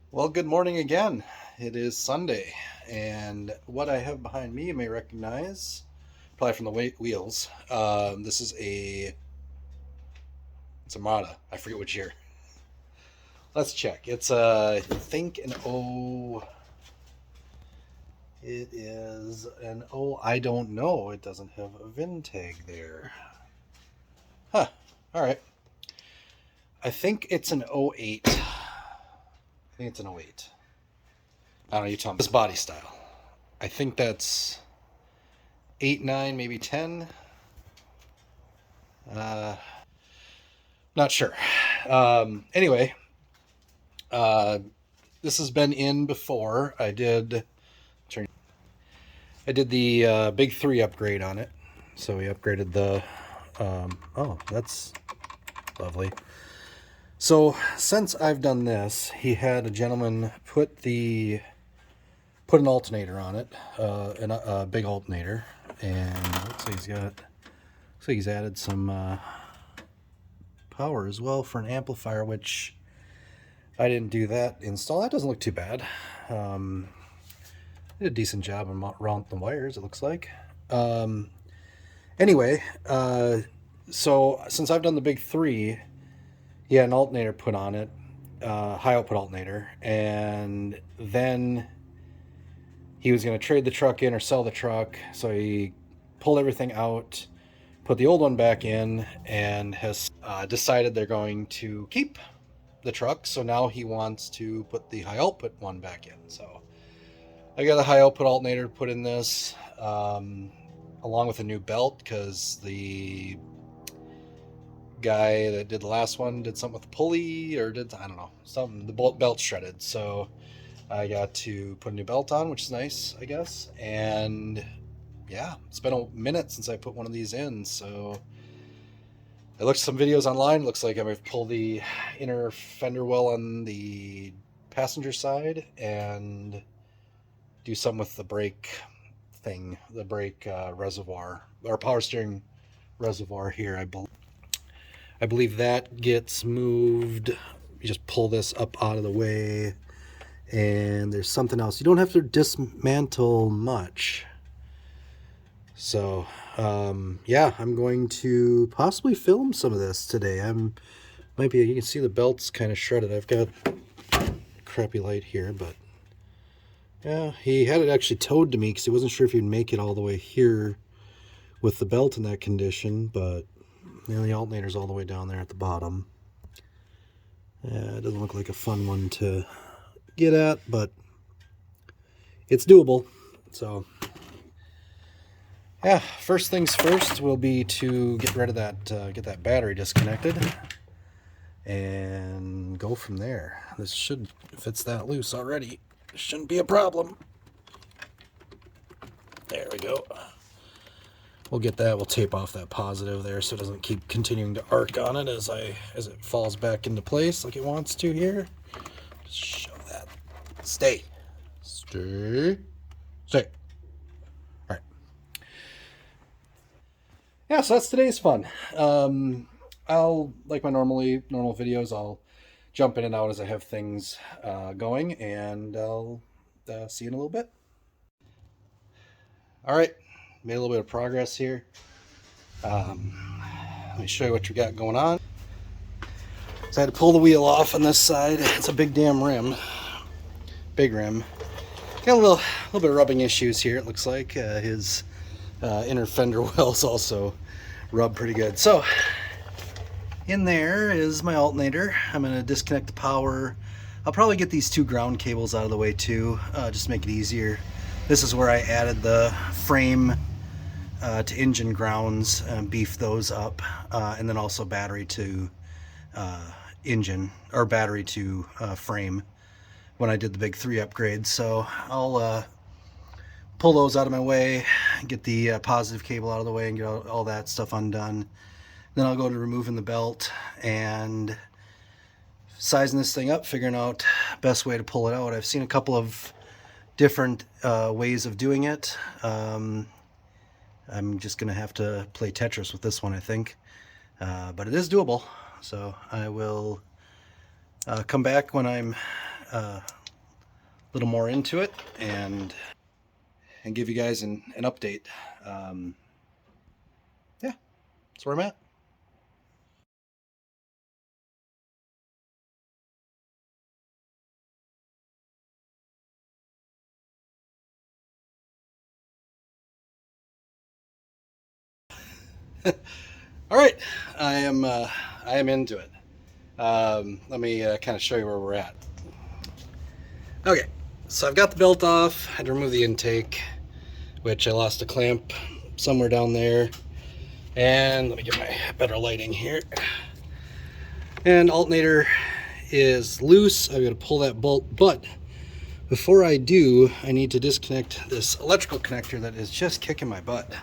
Well, good morning again. It is Sunday, and what I have behind me you may recognize, probably from the wheels. This is it's a Armada. I forget which year. Let's check. It's I think an O. It is an O. I don't know. It doesn't have a VIN tag there. Huh. All right. I think it's an '08. I think it's an '08. I don't know. You tell me. This body style. I think that's 8, 9, maybe 10. Uh, Not sure. Anyway, uh, this has been in before. I did the big 3 upgrade on it. So we upgraded the. Oh, that's lovely. So since I've done this, he had a gentleman put an alternator on it, a big alternator, and looks like he's added some power as well for an amplifier, which I didn't do that install. That doesn't look too bad. Did a decent job on mounting the wires, it looks like. Anyway, so since I've done the big 3, he had an alternator put on it, high output alternator, and then he was going to trade the truck in or sell the truck, so he pulled everything out, put the old one back in, and has decided they're going to keep the truck. So now he wants to put the high output one back in. So I got a high output alternator put in this, along with a new belt, because the guy that did the last one did something with the pulley, or I don't know, something. The belt shredded, so I got to put a new belt on, which is nice, I guess. And yeah, it's been a minute since I put one of these in, so I looked at some videos online. It looks like I'm going to pull the inner fender well on the passenger side and do something with the brake thing, the brake reservoir, or power steering reservoir here. I believe that gets moved. You just pull this up out of the way, and there's something else. You don't have to dismantle much. So, yeah, I'm going to possibly film some of this today. You can see the belt's kind of shredded. I've got a crappy light here, but yeah, he had it actually towed to me because he wasn't sure if he'd make it all the way here with the belt in that condition, but the alternator's all the way down there at the bottom. It doesn't look like a fun one to get at, but it's doable. So yeah, first things first will be to get rid of get that battery disconnected and go from there. This should, if it's that loose already, shouldn't be a problem. There we go. We'll get that. We'll tape off that positive there so it doesn't keep continuing to arc on it as it falls back into place like it wants to here. Just show that. Stay. All right. Yeah, so that's today's fun. I'll, like my normal videos, I'll jump in and out as I have things going, and I'll see you in a little bit. All right, made a little bit of progress here. Let me show you what we got going on. So I had to pull the wheel off on this side. It's a big damn rim, big rim. Got a little bit of rubbing issues here. It looks like his inner fender wells also rub pretty good. So in there is my alternator. I'm going to disconnect the power. I'll probably get these 2 ground cables out of the way too, just to make it easier. This is where I added the frame to engine grounds, beefed those up, and then also battery to engine, or battery to frame when I did the big 3 upgrade. So I'll pull those out of my way, get the positive cable out of the way, and get all that stuff undone. Then I'll go to removing the belt and sizing this thing up, figuring out best way to pull it out. I've seen a couple of different ways of doing it. I'm just gonna have to play Tetris with this one, I think, but it is doable. So I will come back when I'm little more into it and give you guys an update. Yeah, that's where I'm at. All right, I am into it. Let me kind of show you where we're at. Okay, so I've got the belt off. I had to remove the intake, which I lost a clamp somewhere down there. And let me get my better lighting here. And alternator is loose. I've got to pull that bolt, but before I do, I need to disconnect this electrical connector that is just kicking my butt.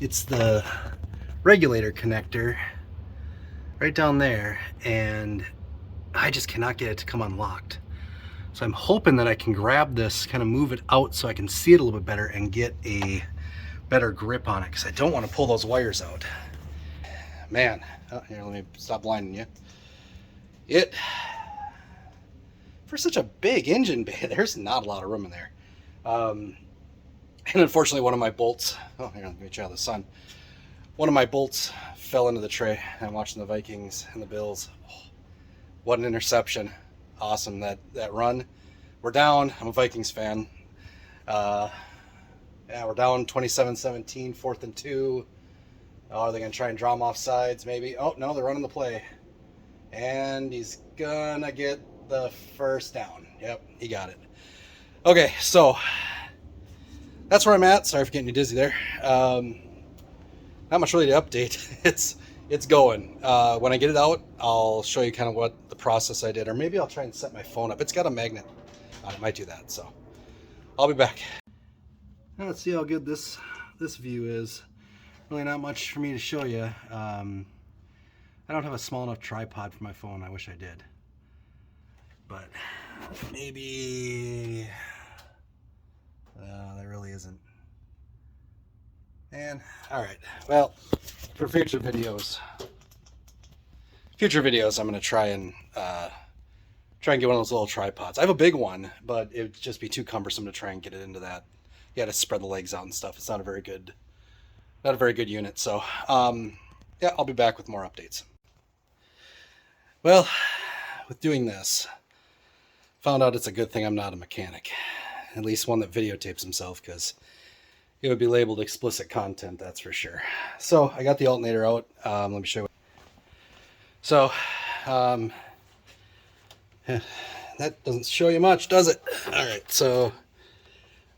It's the regulator connector right down there, and I just cannot get it to come unlocked. So I'm hoping that I can grab this, kind of move it out so I can see it a little bit better and get a better grip on it, because I don't want to pull those wires out. Man, oh, here, let me stop blinding you. It, for such a big engine bay, there's not a lot of room in there. And unfortunately, one of my bolts, oh, here, let me try the sun. One of my bolts fell into the tray. I'm watching the Vikings and the Bills. Oh, what an interception. Awesome, that run. We're down. I'm a Vikings fan. Yeah, we're down 27-17, 4th and 2. Oh, are they going to try and draw them off sides, maybe? Oh, no, they're running the play. And he's going to get the first down. Yep, he got it. Okay, so that's where I'm at. Sorry for getting you dizzy there. Not much really to update. It's going. When I get it out, I'll show you kind of what the process I did, or maybe I'll try and set my phone up. It's got a magnet on it. Might do that. So I'll be back. Now let's see how good this view is. Really not much for me to show you. I don't have a small enough tripod for my phone. I wish I did. But maybe there really isn't. And all right, well, for future videos, I'm gonna try and get one of those little tripods. I have a big one, but it would just be too cumbersome to try and get it into that. You got to spread the legs out and stuff. It's not a very good unit. So yeah, I'll be back with more updates. Well, with doing this, found out it's a good thing I'm not a mechanic, at least one that videotapes himself, because it would be labeled explicit content, that's for sure. So I got the alternator out. Let me show you. So that doesn't show you much, does it? All right, so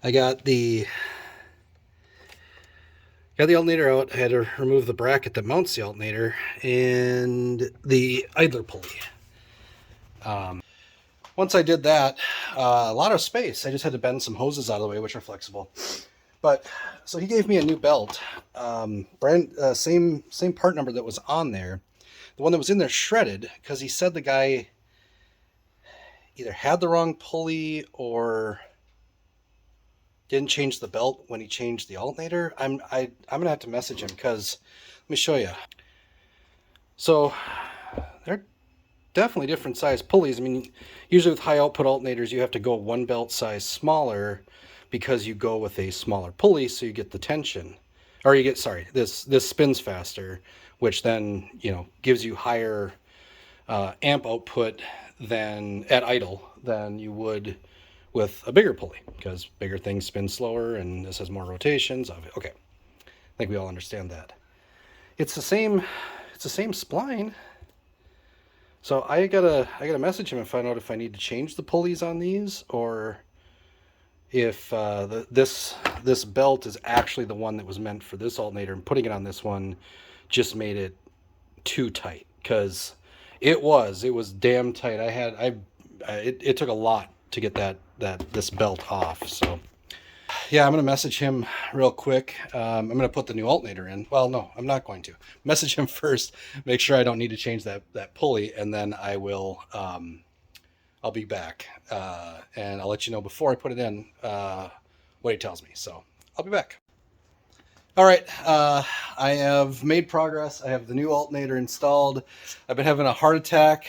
I got the alternator out. I had to remove the bracket that mounts the alternator and the idler pulley. Once I did that, a lot of space. I just had to bend some hoses out of the way, which are flexible. But so he gave me a new belt, same part number that was on there. The one that was in there shredded, because he said the guy either had the wrong pulley or didn't change the belt when he changed the alternator. I'm gonna have to message him, because let me show you. So they're definitely different size pulleys. I mean, usually with high output alternators, you have to go one belt size smaller, because you go with a smaller pulley, so you get the tension, or you get, sorry, this spins faster, which then, you know, gives you higher amp output than at idle than you would with a bigger pulley, because bigger things spin slower, and this has more rotations of it. Okay, I think we all understand that. It's the same spline. So I gotta message him and find out if I need to change the pulleys on these, or if this belt is actually the one that was meant for this alternator, and putting it on this one just made it too tight, because it was damn tight. It took a lot to get this belt off. So yeah, I'm gonna message him real quick. I'm gonna put the new alternator in. Well, no, I'm not going to message him first, make sure I don't need to change that pulley, and then I will I'll be back, and I'll let you know before I put it in what he tells me. So I'll be back. All right, I have made progress. I have the new alternator installed. I've been having a heart attack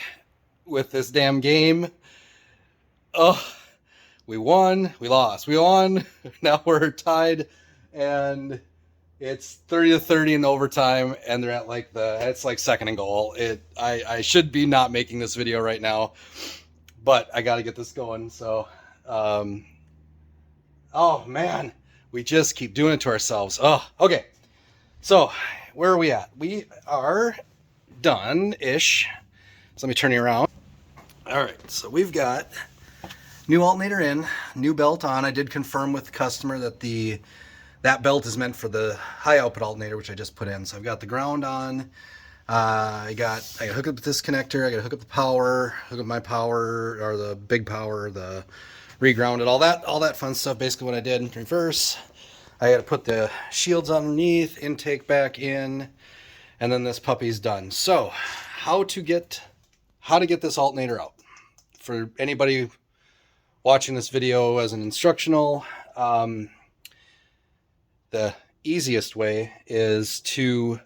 with this damn game. Oh, we won, we lost, we won. Now we're tied, and it's 30-30 in overtime, and they're at like it's like second and goal. I should be not making this video right now, but I got to get this going. So, oh man, we just keep doing it to ourselves. Oh, okay. So where are we at? We are done-ish. So let me turn you around. All right, so we've got new alternator in, new belt on. I did confirm with the customer that that belt is meant for the high output alternator, which I just put in. So I've got the ground on. I got to hook up this connector. I got to hook up the power, hook up my power, or the big power, the regrounded, all that fun stuff. Basically what I did in reverse. I got to put the shields underneath, intake back in, and then this puppy's done. So how to get this alternator out for anybody watching this video as an instructional. The easiest way is to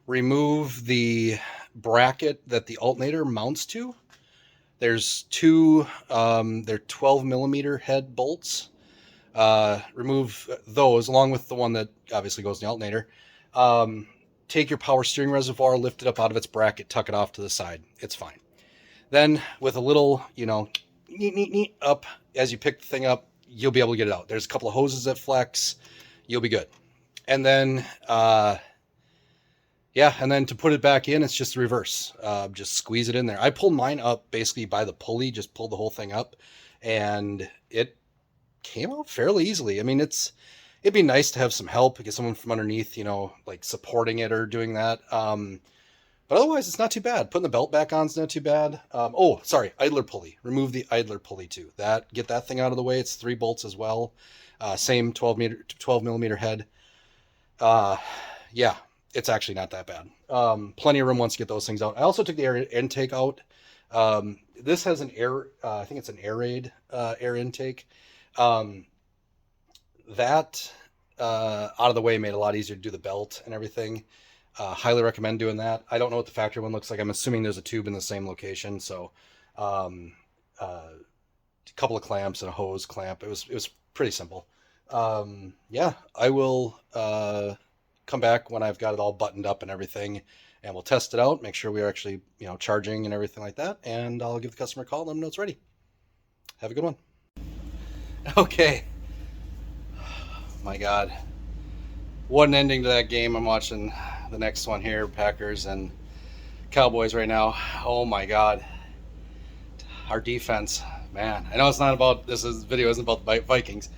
remove the bracket that the alternator mounts to. There's two, they're 12 millimeter head bolts. Remove those along with the one that obviously goes in the alternator. Take your power steering reservoir, lift it up out of its bracket, tuck it off to the side. It's fine. Then with a little, up as you pick the thing up, you'll be able to get it out. There's a couple of hoses that flex. You'll be good. And then, and then to put it back in, it's just the reverse. Just squeeze it in there. I pulled mine up basically by the pulley, just pulled the whole thing up, and it came out fairly easily. I mean, it'd be nice to have some help, get someone from underneath, like supporting it or doing that. But otherwise, it's not too bad. Putting the belt back on is not too bad. Oh, sorry, idler pulley. Remove the idler pulley too. Get that thing out of the way. It's 3 bolts as well. Same 12 millimeter head. Yeah, it's actually not that bad. Plenty of room once you get those things out. I also took the air intake out. This has an air, I think it's an air raid air intake. That out of the way made it a lot easier to do the belt and everything. Highly recommend doing that. I don't know what the factory one looks like. I'm assuming there's a tube in the same location. So, a couple of clamps and a hose clamp. It was pretty simple. Yeah, I will come back when I've got it all buttoned up and everything, and we'll test it out, make sure we are actually, charging and everything like that. And I'll give the customer a call and let them know it's ready. Have a good one. Okay. My God. What an ending to that game. I'm watching the next one here, Packers and Cowboys right now. Oh my God. Our defense, man. I know it's not about, this video isn't about the Vikings.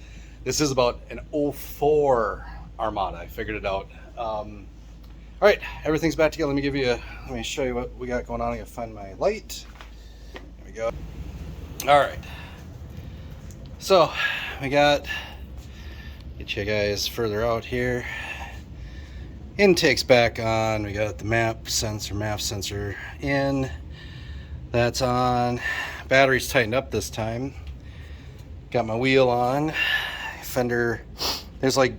This is about an 04 Armada. I figured it out. All right, everything's back together. Let me show you what we got going on. I gotta find my light. There we go. All right. So we got, get you guys further out here. Intake's back on. We got the MAP sensor in. That's on. Battery's tightened up this time. Got my wheel on. Fender, there's like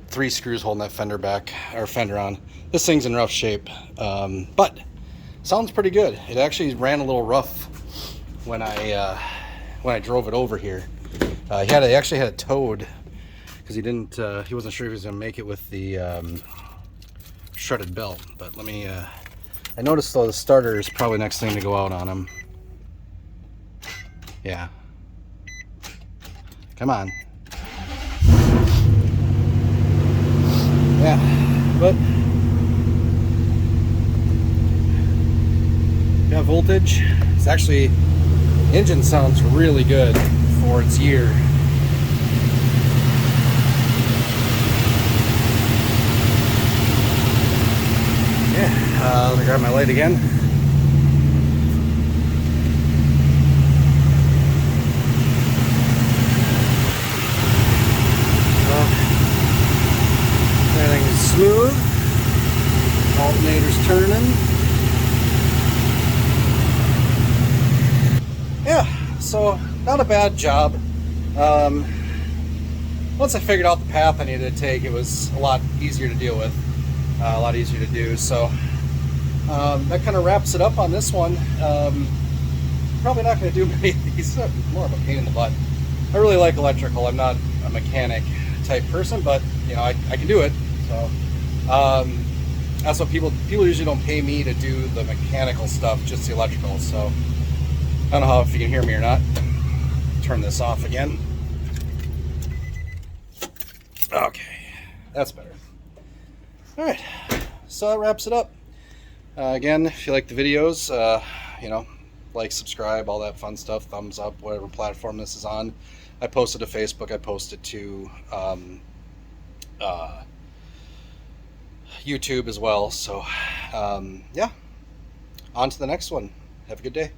3 screws holding that fender on. This thing's in rough shape, but sounds pretty good. It actually ran a little rough when I drove it over here. He actually had it towed because he wasn't sure if he was gonna make it with the shredded belt. But let me, I noticed though the starter is probably next thing to go out on him. Yeah. Come on. Yeah, but got voltage. It's actually, engine sounds really good for its year. Yeah, let me grab my light again. Everything's smooth. Alternator's turning. Yeah, so not a bad job. Once I figured out the path I needed to take, it was a lot easier to deal with, a lot easier to do. So that kind of wraps it up on this one. probably not going to do many of these. More of a pain in the butt. I really like electrical. I'm not a mechanic type person, but you know, I can do it. So that's what people usually don't pay me to do the mechanical stuff, just the electrical. So I don't know if you can hear me or not. Turn this off again. Okay, that's better. All right, so that wraps it up. Again, if you like the videos, you know, like, subscribe, all that fun stuff, thumbs up, whatever platform this is on. I posted to Facebook, I posted to YouTube as well. So, yeah, on to the next one. Have a good day.